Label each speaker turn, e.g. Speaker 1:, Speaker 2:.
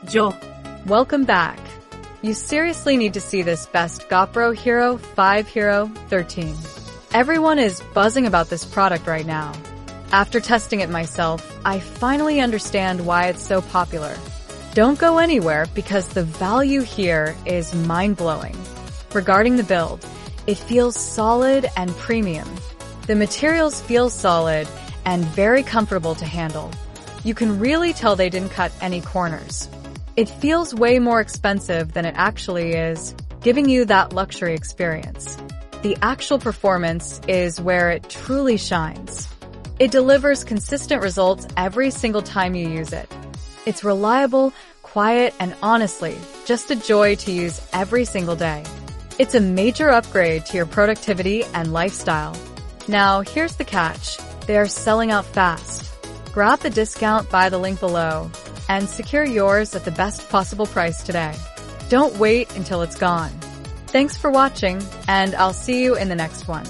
Speaker 1: Joe.
Speaker 2: Welcome back. You seriously need to see this best GoPro Hero5 Hero 13. Everyone is buzzing about this product right now. After testing it myself, I finally understand why it's so popular. Don't go anywhere because the value here is mind-blowing. Regarding the build, it feels solid and premium. The materials feel solid and very comfortable to handle. You can really tell they didn't cut any corners. It feels way more expensive than it actually is, giving you that luxury experience. The actual performance is where it truly shines. It delivers consistent results every single time you use it. It's reliable, quiet, and honestly, just a joy to use every single day. It's a major upgrade to your productivity and lifestyle. Now, here's the catch. They are selling out fast. Grab the discount by the link below and secure yours at the best possible price today. Don't wait until it's gone. Thanks for watching, and I'll see you in the next one.